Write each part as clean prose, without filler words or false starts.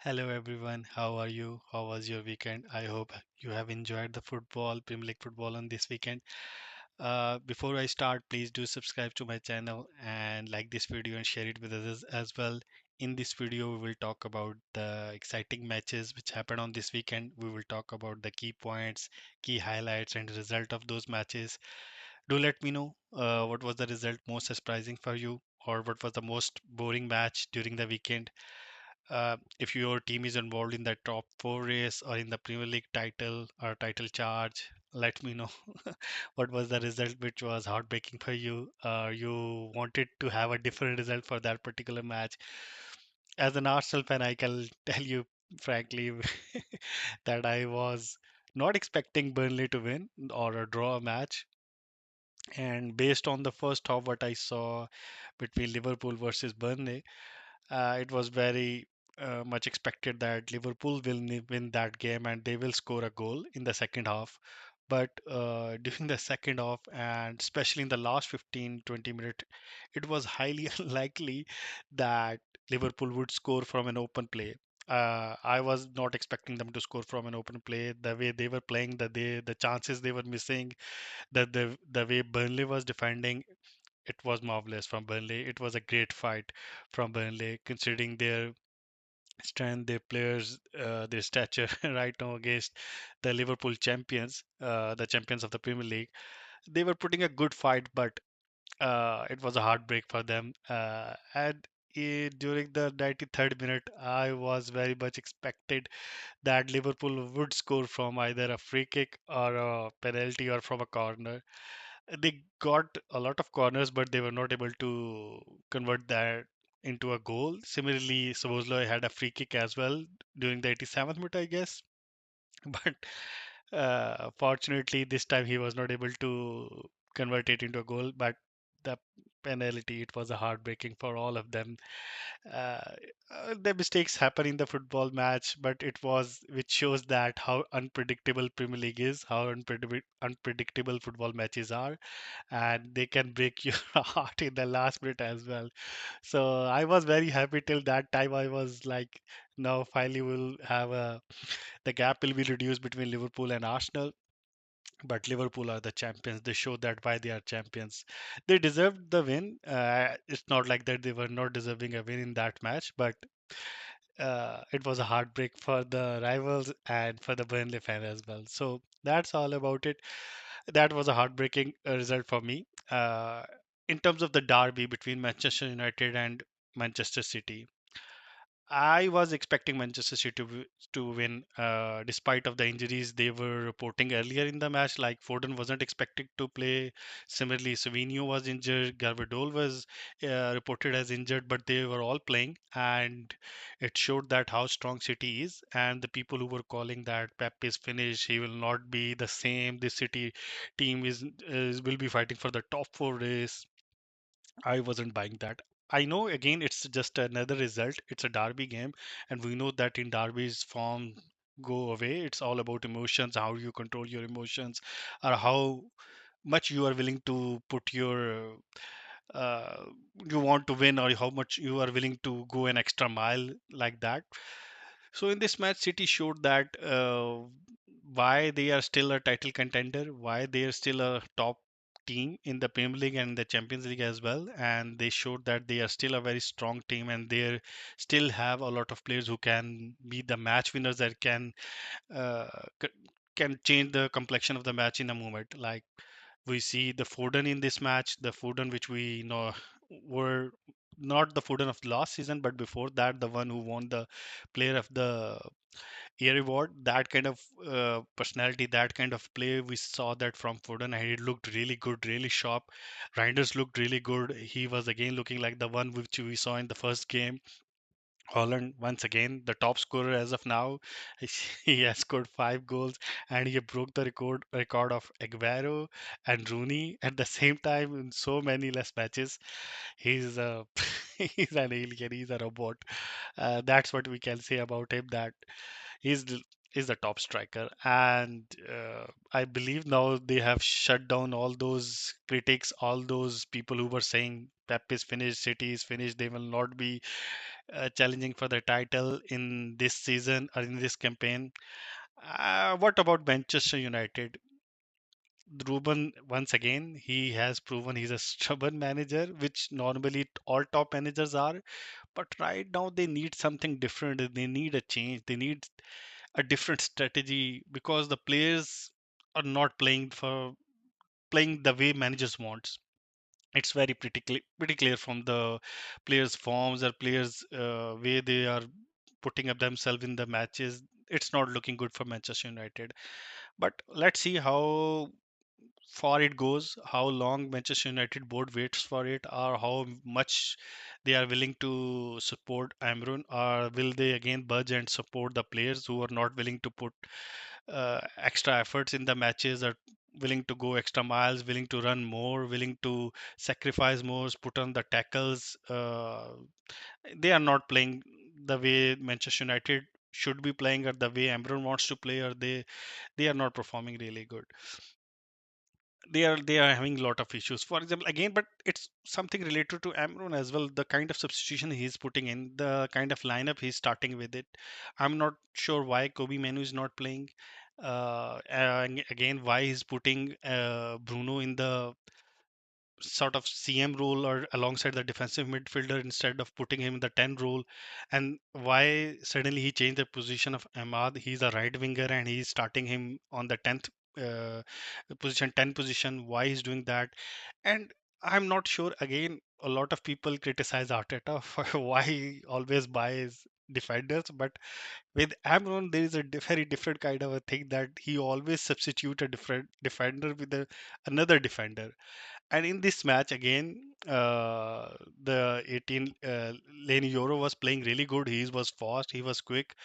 Hello everyone, how are you? How was your weekend? I hope you have enjoyed the football, Premier League football on this weekend. Before I start, please do subscribe to my channel and like this video and share it with others as well. In this video, we will talk about the exciting matches which happened on this weekend. We will talk about the key points, key highlights, and the result of those matches. Do let me know what was the result most surprising for you, or what was the most boring match during the weekend. If your team is involved in the top four race or in the Premier League title or title charge, let me know what was the result which was heartbreaking for you. You wanted to have a different result for that particular match. As an Arsenal fan, I can tell you frankly that I was not expecting Burnley to win or a draw a match. And based on the first half, what I saw between Liverpool versus Burnley, it was very much expected that Liverpool will win that game and they will score a goal in the second half. But during the second half, and especially in the last 15-20 minutes, it was highly unlikely that Liverpool would score from an open play. I was not expecting them to score from an open play. The way they were playing, the chances they were missing, the way Burnley was defending, it was marvelous from Burnley. It was a great fight from Burnley, considering their strength, their players, their stature right now against the Liverpool champions, the champions of the Premier League. They were putting a good fight, but it was a heartbreak for them. And during the 93rd minute, I was very much expected that Liverpool would score from either a free kick or a penalty or from a corner. They got a lot of corners, but they were not able to convert that into a goal. Similarly, Szoboszlai had a free kick as well during the 87th minute, I guess. But fortunately, this time he was not able to convert it into a goal. But the penalty, it was a heartbreaking for all of them. uh, the mistakes happen in the football match, but it was which shows that how unpredictable Premier League is, how unpredictable football matches are, and they can break your heart in the last minute as well. So I was very happy till that time. I was like, now finally we'll have the gap will be reduced between Liverpool and Arsenal. But Liverpool are the champions. They show that why they are champions. They deserved the win. It's not like that they were not deserving a win in that match, but it was a heartbreak for the rivals and for the Burnley fan as well. So that's all about it. That was a heartbreaking result for me. In terms of the derby between Manchester United and Manchester City, I was expecting Manchester City to win, despite of the injuries they were reporting earlier in the match. Like Foden wasn't expected to play. Similarly, Savinho was injured. Gvardiol was reported as injured, but they were all playing, and it showed that how strong City is. And the people who were calling that Pep is finished, he will not be the same. This City team is will be fighting for the top four race. I wasn't buying that. I know again it's just another result. It's a derby game, and we know that in derbies form go away. It's all about emotions, how you control your emotions, or how much you are willing to put your uh, you want to win, or how much you are willing to go an extra mile like that. So in this match, City showed that why they are still a title contender, why they are still a top team in the Premier League and the Champions League as well, and they showed that they are still a very strong team, and they still have a lot of players who can be the match winners that uh, c- can change the complexion of the match in a moment. Like we see the Foden in this match, the Foden which we know were not the Foden of the last season, but before that, the one who won the Player of the Year award. That kind of personality, that kind of play, we saw that from Foden, and he looked really good, really sharp. Reinders looked really good. He was again looking like the one which we saw in the first game. Holland, once again, the top scorer as of now. He has scored 5 goals, and he broke the record of Aguero and Rooney at the same time in so many less matches. He's a he's an alien. He's a robot. That's what we can say about him. That he's is the top striker, and I believe now they have shut down all those critics, all those people who were saying Pep is finished, City is finished, they will not be challenging for the title in this season or in this campaign. What about Manchester United? Ruben, once again, he has proven he's a stubborn manager, which normally all top managers are. But right now, they need something different. They need a change. They need a different strategy because the players are not playing the way managers wants. It's very pretty clear from the players' forms or players' way they are putting up themselves in the matches. It's not looking good for Manchester United. But let's see how far it goes, how long Manchester United board waits for it, or how much they are willing to support Amrun, or will they again budge and support the players who are not willing to put extra efforts in the matches, or willing to go extra miles, willing to run more, willing to sacrifice more, put on the tackles. They are not playing the way Manchester United should be playing, or the way Amrun wants to play, or they are not performing really good. They are having a lot of issues, for example, again, but it's something related to Amron as well. The kind of substitution he's putting in, the kind of lineup he's starting with it. I'm not sure why Kobe Manu is not playing, and again, why he's putting Bruno in the sort of CM role or alongside the defensive midfielder instead of putting him in the 10 role, and why suddenly he changed the position of Ahmad. He's a right winger and he's starting him on the 10th position, 10 position. Why he's doing that? And I'm not sure. Again, a lot of people criticize Arteta for why he always buys defenders, but with Amron, there is a very different kind of a thing that he always substitute a different defender with another defender. And in this match again, the 18 Lane Euro was playing really good. He was fast, he was quick.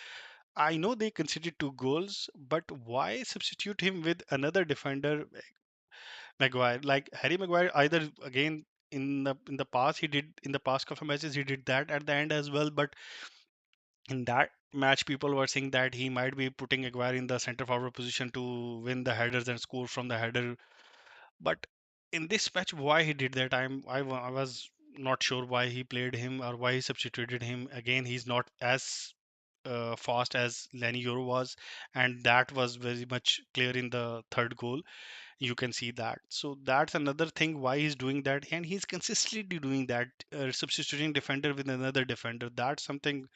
I know they conceded 2 goals, but why substitute him with another defender, Maguire? Like Harry Maguire, either again in the past he did in the past couple of matches he did that at the end as well, but in that match people were saying that he might be putting Maguire in the center forward position to win the headers and score from the header. But in this match, why he did that, I was not sure why he played him or why he substituted him. Again, he's not as fast as Lenny Euro was, and that was very much clear in the third goal. You can see that. So that's another thing why he's doing that, and he's consistently doing that, substituting defender with another defender. That's something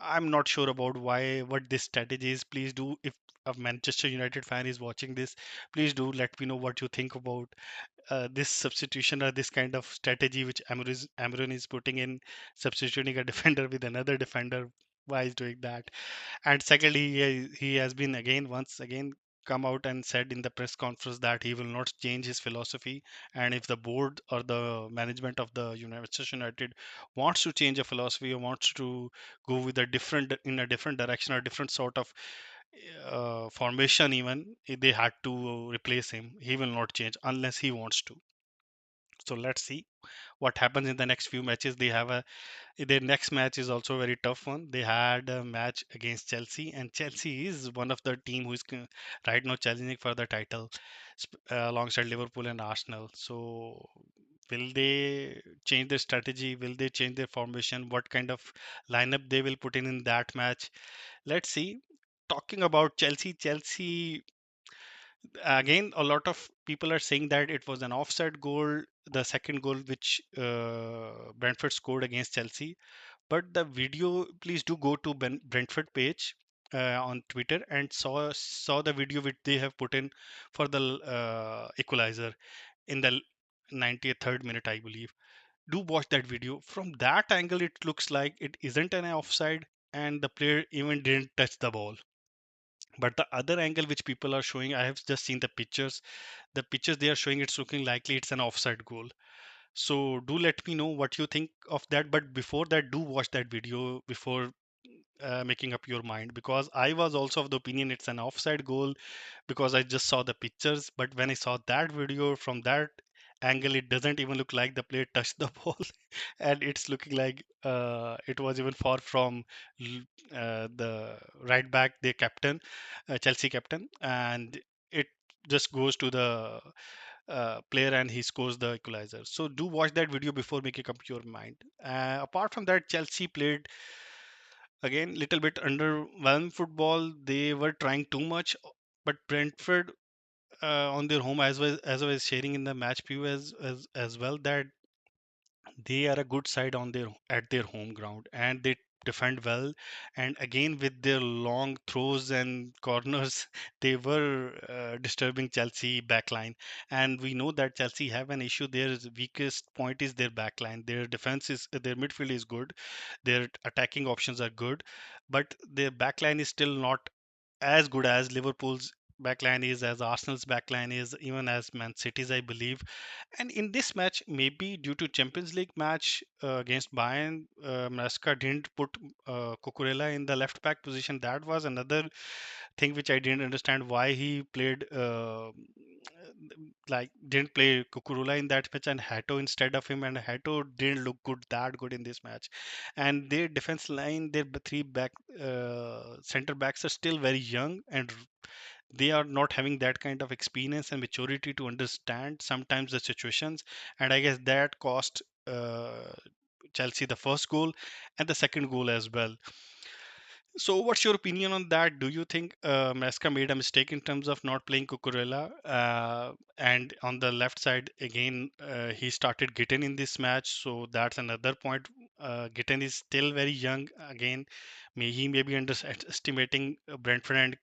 I'm not sure about why what this strategy is. Please do, if a Manchester United fan is watching this, please do let me know what you think about this substitution or this kind of strategy which Amarin is putting in, substituting a defender with another defender. Why is doing that? And secondly, he has been again once again come out and said in the press conference that he will not change his philosophy. And if the board or the management of the Manchester United wants to change a philosophy or wants to go with a different in a different direction or different sort of formation, even if they had to replace him, he will not change unless he wants to. So let's see what happens in the next few matches. They have a their next match is also a very tough one. They had a match against Chelsea, and Chelsea is one of the team who is right now challenging for the title alongside Liverpool and Arsenal. So will they change their strategy? Will they change their formation? What kind of lineup they will put in that match? Let's see. Talking about Chelsea again, a lot of people are saying that it was an offside goal, the second goal which Brentford scored against Chelsea. But the video, please do go to Brentford page on Twitter and saw the video which they have put in for the equalizer in the 93rd minute, I believe. Do watch that video. From that angle, it looks like it isn't an offside, and the player even didn't touch the ball. But the other angle which people are showing, I have just seen the pictures. The pictures they are showing, it's looking likely it's an offside goal. So do let me know what you think of that. But before that, do watch that video before making up your mind, because I was also of the opinion it's an offside goal because I just saw the pictures. But when I saw that video from that angle, it doesn't even look like the player touched the ball, and it's looking like it was even far from the right back, the captain, Chelsea captain, and it just goes to the player and he scores the equalizer. So do watch that video before making up your mind. Apart from that, Chelsea played again little bit underwhelmed football. They were trying too much, but Brentford on their home, as I was sharing in the match preview as well, that they are a good side on their at their home ground and they defend well, and again with their long throws and corners they were disturbing Chelsea backline. And we know that Chelsea have an issue. Their weakest point is their backline. Their defense is their midfield is good, their attacking options are good, but their backline is still not as good as Liverpool's backline is, as Arsenal's backline is, even as Man City's, I believe. And in this match, maybe due to Champions League match against Bayern, Maresca didn't put Cucurella in the left back position. That was another thing which I didn't understand why he played like didn't play Cucurella in that match and Hato instead of him, and Hato didn't look that good in this match. And their defense line, their three back center backs are still very young, and they are not having that kind of experience and maturity to understand sometimes the situations. And I guess that cost Chelsea the first goal and the second goal as well. So what's your opinion on that? Do you think Maresca made a mistake in terms of not playing Cucurella? And on the left side again, he started Gitten in this match, so that's another point. Gitten is still very young. Again, he may be underestimating Brentford, and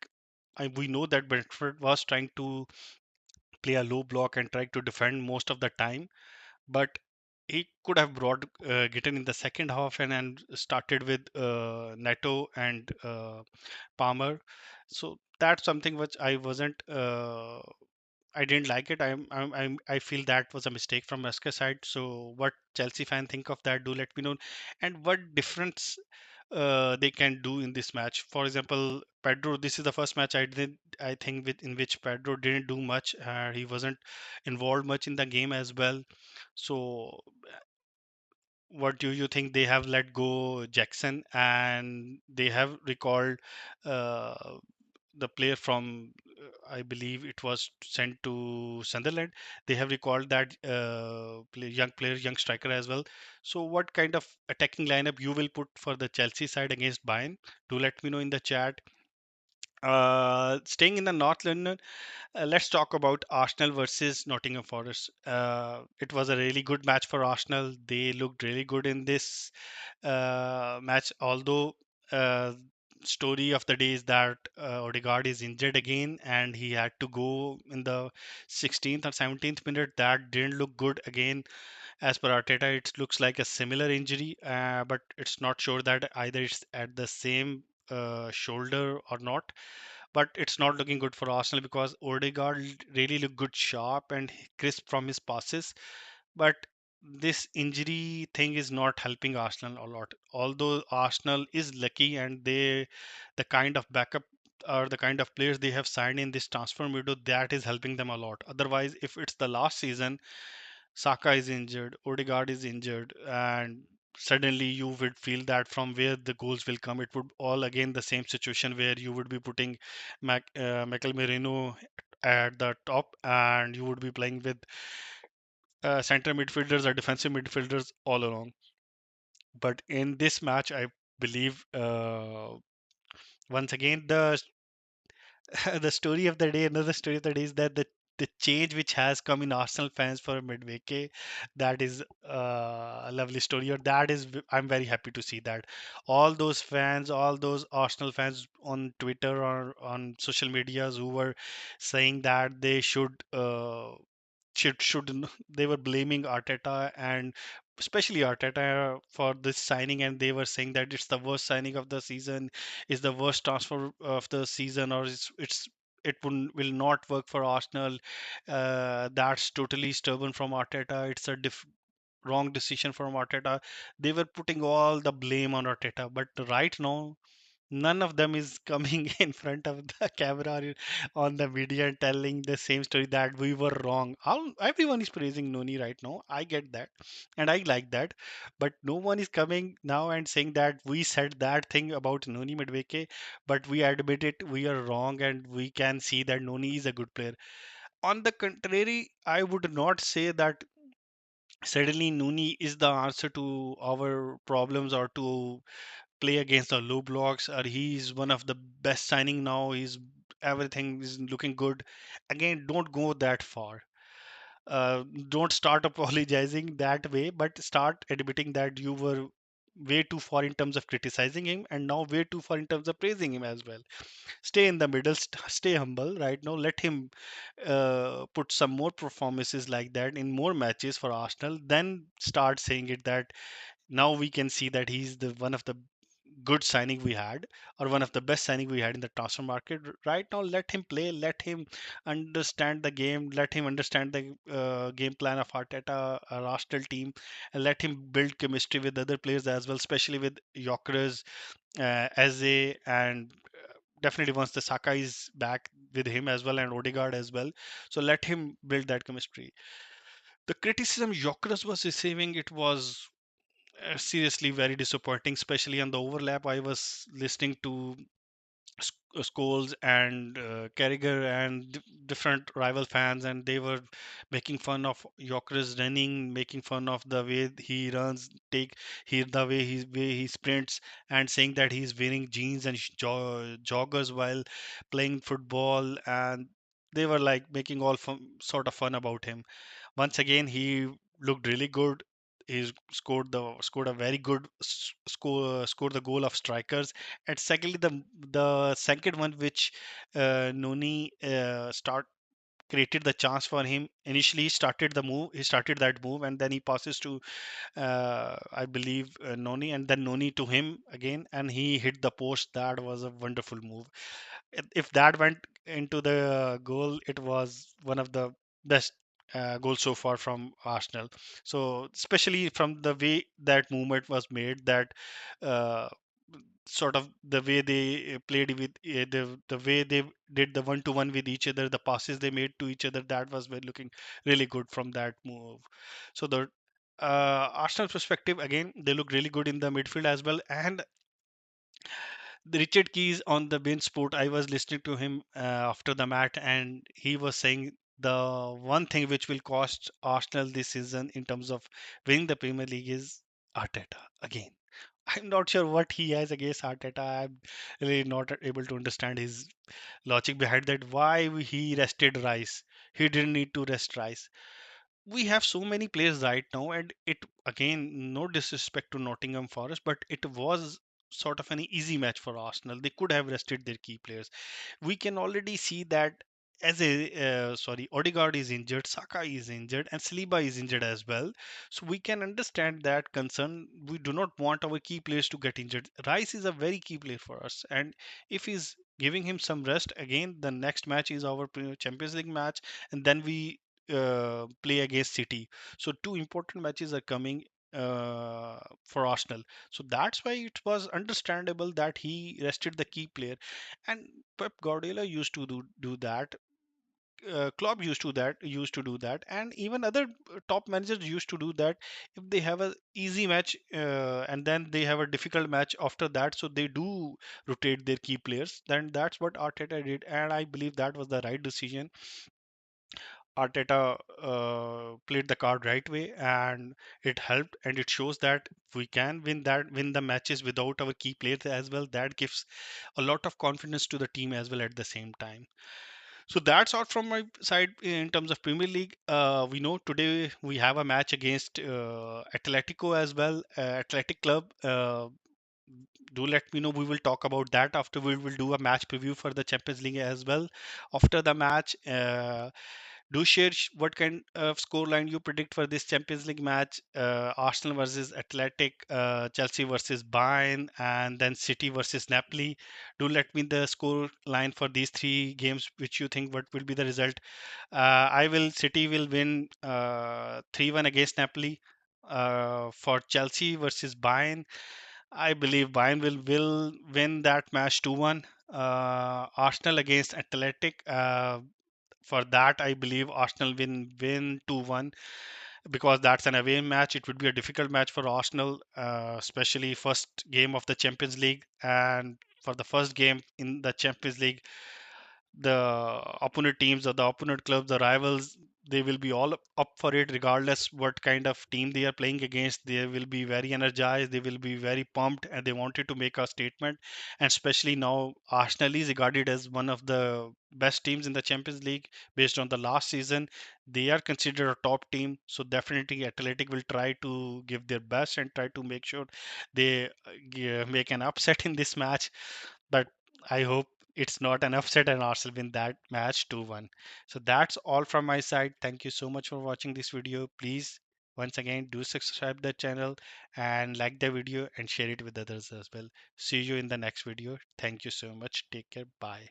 we know that Brentford was trying to play a low block and try to defend most of the time, but he could have brought Gitten in the second half and started with Neto and Palmer. So that's something which I wasn't. I didn't like it. I feel that was a mistake from Musker side. So what Chelsea fan think of that? Do let me know. And what difference they can do in this match? For example, Pedro. This is the first match I did. I think in which Pedro didn't do much. He wasn't involved much in the game as well. So what do you think? They have let go Jackson and they have recalled uh, the player from I believe it was sent to Sunderland. They have recalled that young player, young striker as well. So what kind of attacking lineup you will put for the Chelsea side against Bayern? Do let me know in the chat. Staying in the North London, let's talk about Arsenal versus Nottingham Forest. It was a really good match for Arsenal. They looked really good in this match, although story of the day is that Odegaard is injured again and he had to go in the 16th or 17th minute. That didn't look good again. As per Arteta, it looks like a similar injury, but it's not sure that either it's at the same shoulder or not. But it's not looking good for Arsenal because Odegaard really looked good, sharp and crisp from his passes. But this injury thing is not helping Arsenal a lot. Although Arsenal is lucky and the kind of backup or the kind of players they have signed in this transfer window, that is helping them a lot. Otherwise, if it's the last season, Saka is injured, Odegaard is injured, and suddenly you would feel that from where the goals will come, it would all again the same situation where you would be putting Michael Merino at the top, and you would be playing with center midfielders or defensive midfielders all along. But in this match, I believe once again the story of the day, another story of the day is that the change which has come in Arsenal fans for Midweek, that is a lovely story. Or that is, I'm very happy to see that all those fans, all those Arsenal fans on Twitter or on social medias who were saying that they should they were blaming Arteta and especially Arteta for this signing, and they were saying that it's the worst signing of the season, is the worst transfer of the season, or will not work for Arsenal. That's totally stubborn from Arteta. It's a wrong decision from Arteta. They were putting all the blame on Arteta, but right now None of them is coming in front of the camera or on the media and telling the same story that we were wrong. Everyone is praising Noni right now. I get that, and I like that, but no one is coming now and saying that we said that thing about Noni Madweke, but we admit it, we are wrong, and we can see that Noni is a good player. On the contrary, I would not say that suddenly Nuni is the answer to our problems or to play against the low blocks, or he's one of the best signing now. He's everything is looking good. Again, don't go that far. Don't start apologizing that way, but start admitting that you were way too far in terms of criticizing him and now way too far in terms of praising him as well. Stay in the middle, stay humble right now. Let him put some more performances like that in more matches for Arsenal, then start saying it that now we can see that he's the one of the good signing we had, or one of the best signing we had in the transfer market. Right now, let him play, let him understand the game, let him understand the game plan of Arteta, our Arsenal team, and let him build chemistry with other players as well, especially with Gyökeres, Eze, and definitely once the Saka is back with him as well, and Odegaard as well. So let him build that chemistry. The criticism Gyökeres was receiving, it was seriously very disappointing, especially on the overlap. I was listening to Scholes and Carragher and different rival fans, and they were making fun of Gyökeres running, making fun of the way he runs, the way he sprints, and saying that he's wearing jeans and joggers while playing football, and they were like making all sort of fun about him. Once again, he looked really good. He scored a very good scored the goal of strikers. And secondly, the second one which Noni start created the chance for him. Initially, he started the move. He started that move, and then he passes to I believe Noni, and then Noni to him again, and he hit the post. That was a wonderful move. If that went into the goal, it was one of the best goals so far from Arsenal. So especially from the way that movement was made, that uh, sort of the way they played with the way they did the one to one with each other, the passes they made to each other, that was looking really good from that move. So the Arsenal perspective, again, they look really good in the midfield as well. And the Richard Keys on the Bein Sport, I was listening to him after the match, and he was saying the one thing which will cost Arsenal this season in terms of winning the Premier League is Arteta again. I'm not sure what he has against Arteta. I'm really not able to understand his logic behind that. Why he rested Rice? He didn't need to rest Rice. We have so many players right now, and it again, no disrespect to Nottingham Forest, but it was sort of an easy match for Arsenal. They could have rested their key players. We can already see that as a Odegaard is injured, Saka is injured, and Saliba is injured as well. So we can understand that concern. We do not want our key players to get injured. Rice is a very key player for us, and if he's giving him some rest, again, the next match is our Champions League match, and then we play against City. So two important matches are coming for Arsenal. So that's why it was understandable that he rested the key player. And Pep Guardiola used to do that. Klopp used to do that, and even other top managers used to do that. If they have a easy match and then they have a difficult match after that, so they do rotate their key players. Then that's what Arteta did, and I believe that was the right decision. Arteta played the card right way, and it helped, and it shows that we can win the matches without our key players as well. That gives a lot of confidence to the team as well at the same time. So that's all from my side in terms of Premier League. We know today we have a match against Atletico as well, Athletic Club. Do let me know. We will talk about that after. We will do a match preview for the Champions League as well after the match. Do share what kind of scoreline you predict for this Champions League match. Arsenal versus Athletic, Chelsea versus Bayern, and then City versus Napoli. Do let me the score line for these three games, which you think what will be the result. I will City will win 3-1 against Napoli. For Chelsea versus Bayern, I believe Bayern will win that match 2-1. Arsenal against Athletic. For that, I believe Arsenal win 2-1 because that's an away match. It would be a difficult match for Arsenal, especially first game of the Champions League. And for the first game in the Champions League, the opponent teams or the opponent clubs, the rivals, they will be all up for it regardless what kind of team they are playing against. They will be very energized, they will be very pumped, and they wanted to make a statement. And especially now, Arsenal is regarded as one of the best teams in the Champions League based on the last season. They are considered a top team, so definitely Athletic will try to give their best and try to make sure they make an upset in this match. But I hope it's not an upset and Arsenal win that match 2-1. So that's all from my side. Thank you so much for watching this video. Please, once again, do subscribe the channel and like the video and share it with others as well. See you in the next video. Thank you so much. Take care. Bye.